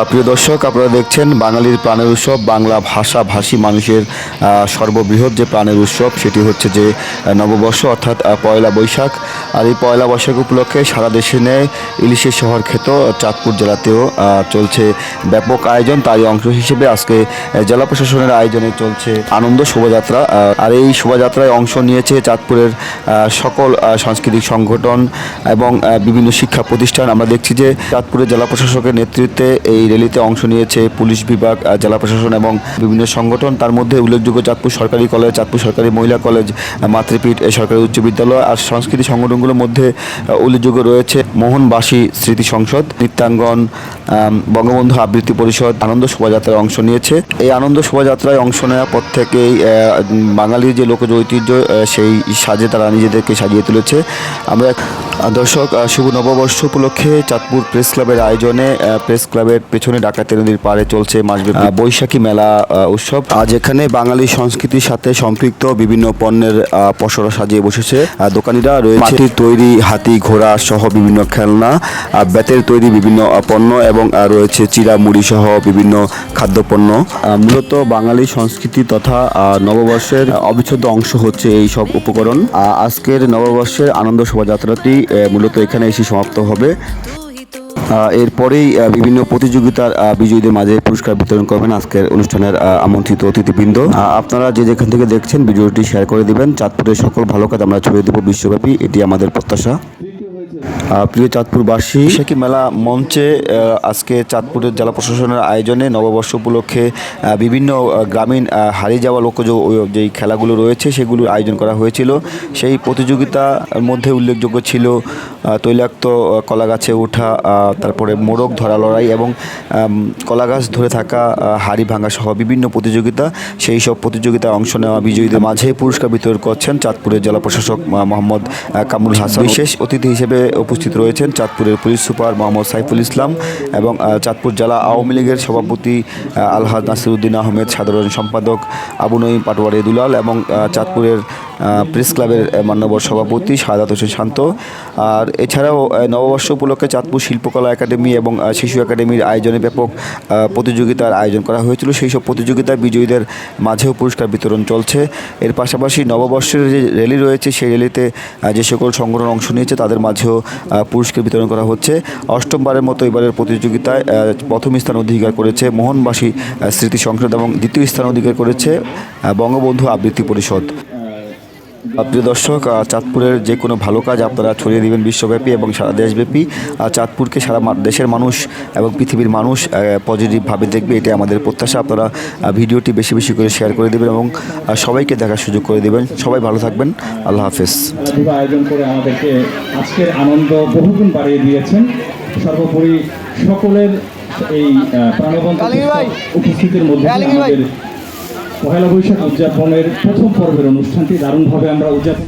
প্রিয় দর্শক, আপনারা দেখছেন বাঙালির প্রাণের উৎসব, বাংলা ভাষাভাষী মানুষের সর্ববৃহৎ যে প্রাণের উৎসব সেটি হচ্ছে যে নববর্ষ অর্থাৎ পয়লা বৈশাখ। আর এই পয়লা বৈশাখ উপলক্ষে সারা দেশে নেয় ইলিশের শহর খ্যাত চাঁদপুর জেলাতেও চলছে ব্যাপক আয়োজন। তারই অংশ হিসেবে আজকে জেলা প্রশাসনের আয়োজনে চলছে আনন্দ শোভাযাত্রা। আর এই শোভাযাত্রায় অংশ নিয়েছে চাঁদপুরের সকল সাংস্কৃতিক সংগঠন এবং বিভিন্ন শিক্ষা প্রতিষ্ঠান। আমরা দেখছি যে চাঁদপুরের জেলা প্রশাসকের নেতৃত্বে এই র্যালিতে অংশ নিয়েছে পুলিশ বিভাগ, জেলা প্রশাসন এবং বিভিন্ন সংগঠন। তার মধ্যে উল্লেখযোগ্য চাঁদপুর সরকারি কলেজ, চাঁদপুর সরকারি মহিলা কলেজ, মাতৃপীঠ সরকারি উচ্চ বিদ্যালয়। আর সাংস্কৃতিক সংগঠনগুলোর মধ্যে উল্লেখযোগ্য রয়েছে মোহনবাসী স্মৃতি সংসদ, নৃত্যাঙ্গন, বঙ্গবন্ধু আবৃত্তি পরিষদ। আনন্দ শোভাযাত্রায় অংশ নিয়েছে। এই আনন্দ শোভাযাত্রায় অংশ নেওয়ার পর থেকেই বাঙালির যে লোকজ ঐতিহ্য সেই সাজে তারা নিজেদেরকে সাজিয়ে তুলেছে। আমরা দর্শক, শুভ নববর্ষ উপলক্ষে চাঁদপুর প্রেস ক্লাবের আয়োজনে প্রেস ক্লাবের পেছনে ডাকাতি নদীর পাড়ে চলছে মাসব্যাপী বৈশাখী মেলা উৎসব। আজ এখানে বাঙালি সংস্কৃতির সাথে সম্পৃক্ত বিভিন্ন পণ্যের পসরা সাজিয়ে বসেছে দোকানিরা। রয়েছে মাটির তৈরি হাতি, ঘোড়া সহ বিভিন্ন খেলনা, বেতের তৈরি বিভিন্ন পণ্য এবং রয়েছে চিড়া মুড়ি সহ বিভিন্ন খাদ্যপণ্য। মূলত বাঙালি সংস্কৃতি তথা নববর্ষের অবিচ্ছেদ্য অংশ হচ্ছে এই সব উপকরণ। আজকের নববর্ষের আনন্দ শোভাযাত্রাটি মূলত এখানে এসে সমাপ্ত হবে। এরপরেই বিভিন্ন প্রতিযোগিতার বিজয়ীদের মাঝে পুরস্কার বিতরণ করবেন আজকের অনুষ্ঠানের আমন্ত্রিত অতিথিবৃন্দ। আপনারা যে যেখান থেকে দেখছেন ভিডিওটি শেয়ার করে দিবেন। চাঁদপুরের সকল ভালো কাজ আমরা ছড়িয়ে দেব বিশ্বব্যাপী, এটি আমাদের প্রত্যাশা। প্রিয় চাঁদপুরবাসী, বৈশাখী মেলা মঞ্চে আজকে চাঁদপুরের জেলা প্রশাসনের আয়োজনে নববর্ষ উপলক্ষে বিভিন্ন গ্রামীণ হারিয়ে যাওয়া লোকজ যেই খেলাগুলো রয়েছে সেগুলোর আয়োজন করা হয়েছিল। সেই প্রতিযোগিতার মধ্যে উল্লেখযোগ্য ছিল তৈলাক্ত কলা গাছে ওঠা, তারপরে মোরগ ধরা লড়াই এবং কলা গাছ ধরে থাকা, হাড়ি ভাঙা সহ বিভিন্ন প্রতিযোগিতা। সেই সব প্রতিযোগিতায় অংশ নেওয়া বিজয়ীদের মাঝে পুরস্কার বিতরণ করছেন চাঁদপুরের জেলা প্রশাসক মোহাম্মদ কামরুল হাসান। বিশেষ অতিথি হিসেবে উপস্থিত রয়েছেন চাঁদপুরের পুলিশ সুপার মোহাম্মদ সাইফুল ইসলাম এবং চাঁদপুর জেলা আওয়ামী লীগের সভাপতি আলহাজ নাসিরউদ্দিন আহমেদ, সাধারণ সম্পাদক আবু নঈম পাটোয়ারি দুলাল এবং চাঁদপুরের প্রেস ক্লাবের মান্যবর সভাপতি শাহাদাত হোসেন শান্ত। আর এছাড়াও নববর্ষ উপলক্ষে চাঁদপুর শিল্পকলা একাডেমি এবং শিশু একাডেমির আয়োজনে ব্যাপক প্রতিযোগিতার আয়োজন করা হয়েছিল। সেই সব প্রতিযোগিতায় বিজয়ীদের মাঝেও পুরস্কার বিতরণ চলছে। এর পাশাপাশি নববর্ষের যে র্যালি রয়েছে সেই র্যালিতে যে সকল সংগঠন অংশ নিয়েছে তাদের মাঝেও পুরস্কার বিতরণ করা হচ্ছে। অষ্টমবারের মতো এবারের প্রতিযোগিতায় প্রথম স্থান অধিকার করেছে মোহনবাসী স্মৃতি সংসদ এবং দ্বিতীয় স্থান অধিকার করেছে বঙ্গবন্ধু আবৃত্তি পরিষদ। প্রিয় দর্শক, চাঁদপুরের যে কোনো ভালো কাজ আপনারা ছড়িয়ে দিবেন বিশ্বব্যাপী এবং সারা দেশব্যাপী। চাঁদপুরকে সারা দেশের মানুষ এবং পৃথিবীর মানুষ পজিটিভভাবে দেখবে, এটাই আমাদের প্রত্যাশা। আপনারা ভিডিওটি বেশি বেশি করে শেয়ার করে দেবেন এবং সবাইকে দেখার সুযোগ করে দেবেন। সবাই ভালো থাকবেন। আল্লাহ হাফেজ। আয়োজন করে আমাদেরকে আজকের আনন্দ বহুগুণ বাড়িয়ে দিয়েছেন। সর্বোপরি সকলের এই প্রাণবন্ত উপস্থিতির মধ্যে আমাদের পহেলা বৈশাখ উদযাপনের প্রথম পর্বের অনুষ্ঠানটি দারুণভাবে আমরা উদযাপন